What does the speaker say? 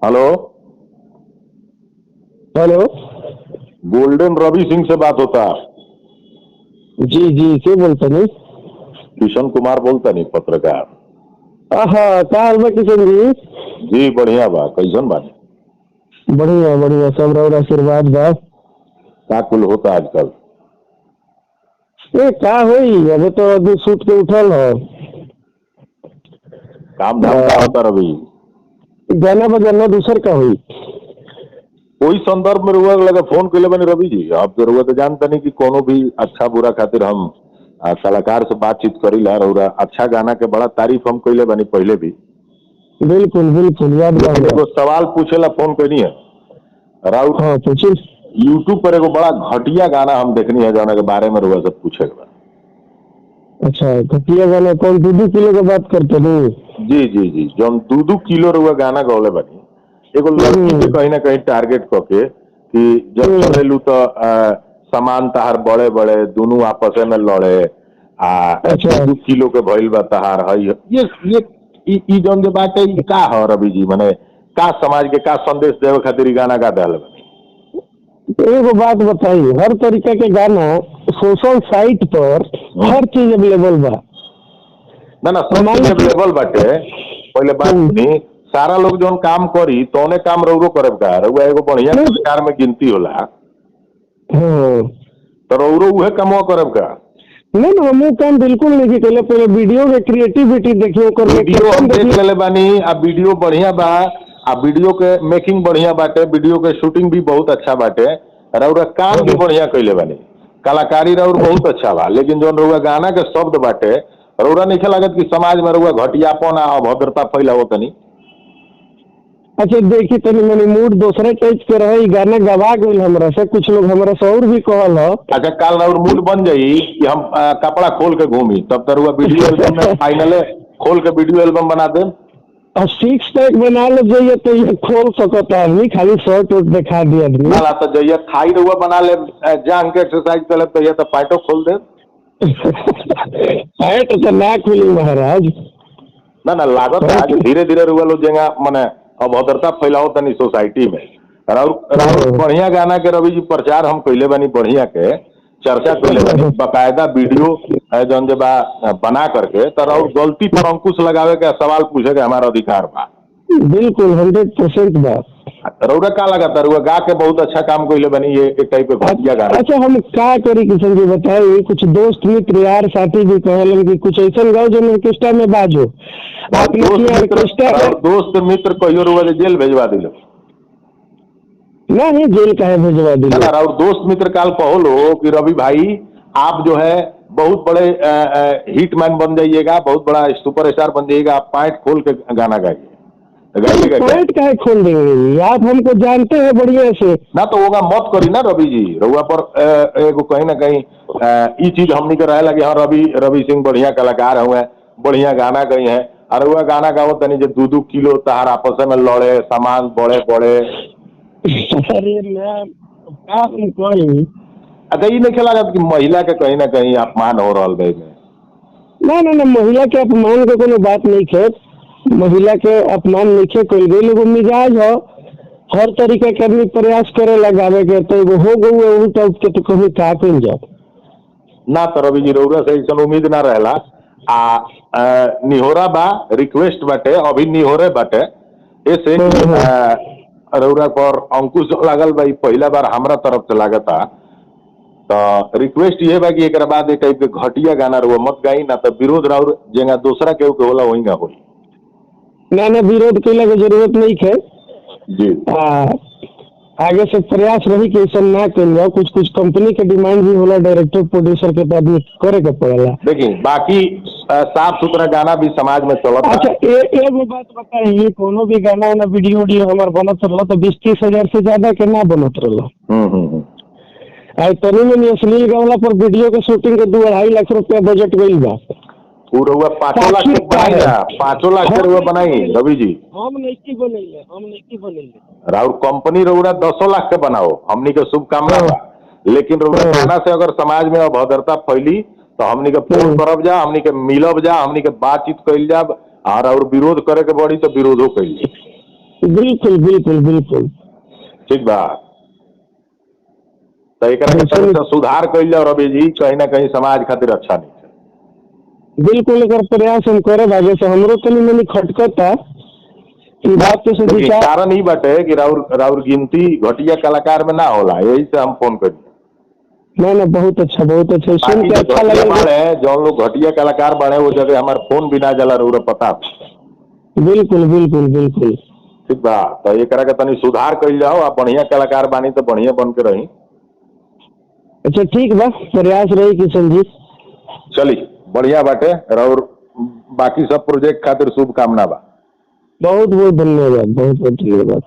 Hello. Hello. Golden Ravi Singh से बात होता? जी जी, के बोलते नहीं? किशन कुमार बोलता नहीं, पत्रकार। हाँ, का हाल बा किशन जी? जी बढ़िया बा, कैसन बानी? बढ़िया बढ़िया, सब रउर आशीर्वाद बा। का कुल होता आजकल? ए का होई, अबे तो अभी सूत के उठल हो। काम धाम का होता रवि? गाना बजाना दूसर का हुई। कोई संदर्भ में रुआ लगा फोन कैले बनी रवि जी? आप तो रुआ तो जानता नहीं कि कोनो भी अच्छा बुरा खातिर हम कलाकार से बातचीत करी ला। रउरा अच्छा गाना के बड़ा तारीफ हम कैले बनी पहले भी, बिल्कुल बिल्कुल, याद बा लेकिन हमरा। एगो सवाल पूछेला फोन कैनी है। राउर हाँ पूछी। यूट्यूब पर एगो बड़ा घटिया गाना हम देखनी है जौना के बारे में रुआ सब पूछे के बा। अच्छा, घटिया गाना कौन? 2-2 किलो का बात करते नहीं? जी जी जी, जो हम 2-2 किलो रुआ गाना गौले बनी, एगो लड़की के कहीं ना कहीं टारगेट करके कि जब चलेलू तो सामान तहार बड़े बड़े दोनों आपस में लड़े आ अच्छा 2-2 किलो के भइल बा तहार है। ये जौन जो बात है ई का है रवि जी? माने का समाज के का संदेश देवे खातिर ई गाना गा दहल बनी? एगो बात बताई, हर तरीका के गाना सोशल साइट पर हर चीज अवेलेबल बा। ना ना, सब चीज अवेलेबल बाटे। पहले बात सुनी, सारा लोग जौन काम करी तौने काम रउरो करब का? रउआ एगो बढ़िया कलाकार में गिनती होला, हाँ, तो रउरो उहे कमवा करब का? नहीं ना, हम काम बिल्कुल नहीं कैले। पहले वीडियो के क्रिएटिविटी देखियो, ओकर वीडियो हम लोकेशन देख देखियो। लेले बानी, आ वीडियो बढ़िया बा, आ वीडियो के मेकिंग बढ़िया बाटे, वीडियो के शूटिंग भी बहुत अच्छा बाटे, रउरा काम भी बढ़िया कैले बानी, कलाकारी रउर बहुत अच्छा बा। लेकिन जौन रउआ गाना के शब्द बाटे, रउरा नहीं लागत कि समाज में रउआ घटियापन आ अभद्रता फैलावो तनी? अच्छा देखी, तनी मनी मूड दूसरे टाइप के रहे, गाना गवा गई हमरा से। कुछ लोग हमरा से और भी कहल हो। अच्छा, काल रउर मूड बन जाई कि हम कपड़ा खोल के घूमी, तब तो रउआ वीडियो एल्बम में फाइनले खोल के वीडियो एल्बम बना दे। और 6 पैक बना ले जाइए तो ये खोल सकता आदमी, खाली शर्ट उट दिखा दिया आदमी। ना ना, तो जइया थाई रउआ बना ले, जांग के एक्सरसाइज कर ले, तो ये तो पैंटो खोल दे। पैंट तो ना खुली महाराज। ना ना, लागत आज धीरे धीरे रुआ लोग जेंगा मने अभद्रता फैलाओ तनी सोसाइटी में। राउर राउर बढ़िया गाना के रवि जी प्रचार हम कैले बानी, बढ़िया के चर्चा कैले बानी, बकायदा वीडियो जौन जे बा बना करके। तो राउर गलती पर अंकुश लगावे के, सवाल पूछे के हमारा अधिकार बा। बिल्कुल 100% बात। रउरा का लगा था? रुआ गा के बहुत अच्छा काम कैले बनी, ये एक टाइप के घटिया गाना। अच्छा, हम का करी किशन जी बताई? कुछ दोस्त मित्र यार साथी भी कहलन कि कुछ ऐसा गाओ जो ऑर्केस्ट्रा में बाजो। आपने दोस्त मित्र कहियो रुआ के जेल भेजवा दिलो? नहीं, जेल काहे भेजवा दिलो? और दोस्त मित्र काल कहो लो कि रवि भाई आप जो है बहुत बड़े हिटमैन बन जाइएगा, बहुत बड़ा सुपरस्टार बन जाइएगा, आप पैंट खोल के गाना गाइए। पैंट काहे खोल देंगे? आप हमको जानते हैं बढ़िया से। ना तो होगा मत करी ना रवि जी। रउआ पर एगो कहीं ना कहीं ई चीज हमनी के रहे लगे, हाँ रवि रवि सिंह बढ़िया कलाकार हुए, बढ़िया गाना गई हैं, और वह गाना गाओ तनी जो 2-2 किलो तहार आपस में लड़े, सामान बड़े बड़े। अरे मैं का कही? अच्छा, ये नहीं लागत कि महिला के कहीं ना कहीं अपमान हो रहा है? ना ना ना, महिला के अपमान के कोनो बात नहीं है। महिला के अपमान नहीं है, कोई गई लोग मिजाज हो। हर तरीके के आदमी प्रयास करे लगावे के, तो एगो हो गई उल्टा उठ के तो कभी का कल जाओ ना। तो रवि जी रउरा से ऐसा उम्मीद ना रहेला। निहोरा बा, रिक्वेस्ट बाटे, अभी निहोरे बाटे ऐसे रउरा पर अंकुश लागल बा, पहला बार हमरा तरफ से लागता। तो रिक्वेस्ट ये बा कि एक बाद एक टाइप के घटिया गाना रुआ मत गाई, ना तो विरोध राउर जेंगा दूसरा केहू के होला वही होई। ना ना, विरोध कैला के जरूरत नहीं है जी। आगे से प्रयास रही कि ऐसा ना कल जाओ। कुछ कुछ कंपनी के डिमांड भी होला, डायरेक्टर प्रोड्यूसर के, तो आदमी करे के पड़ेला। देखिए बाकी साफ सुथरा गाना भी समाज में चलता। अच्छा, एगो बात बताइए, कोनो भी गाना ना वीडियो हमार बनत रहा तो 20-30 हजार से ज्यादा के ना बनत रहा। आई तनी में अश्लील गावला पर वीडियो के शूटिंग के 2-2.5 लाख रुपया बजट गई बा। पूरा 5 लाख के बनाई ना, 5 लाख के रुआ बनाई रवि जी। हम नहीं बनेले। राउर कंपनी रउरा 10 लाख के बनाओ, हमनी के शुभकामना बा। लेकिन रउरा गाना से अगर समाज में अभद्रता फैली तो हमनी के फोन करब जा, हमनी के मिलब जा, हमनी के बातचीत कैल जा, और विरोध करे के बड़ी तो विरोधो कैल। बिल्कुल बिल्कुल बिल्कुल। ठीक बा। तो एकरा के तनी सा सुधार कइल जाओ रवि जी, कहीं ना कहीं समाज खातिर अच्छा नहीं है। बिल्कुल एकर प्रयास हम करे आगे से। हमरो तनी मनी खटकता ई बात के से लेकिन विचार। कारण ही बाटे कि राउर राउर गिनती घटिया कलाकार में ना होला, यही से हम फोन करी। ना ना बहुत अच्छा सुन बाकी के जो अच्छा घटिया लगा। बाड़े, जौन लोग घटिया कलाकार बाड़े, वो जगह हमार फोन भी ना जाला रउरा पता बा। बिल्कुल बिल्कुल बिल्कुल। ठीक बा। तो एकरा के तनी सुधार कइल जाओ, आप बढ़िया कलाकार बानी तो बढ़िया बन के रही। अच्छा ठीक बा, प्रयास रही किशन जी। चली बढ़िया बाटे, और बाकी सब प्रोजेक्ट खातिर शुभकामना बा। बहुत बहुत धन्यवाद, बहुत बहुत धन्यवाद।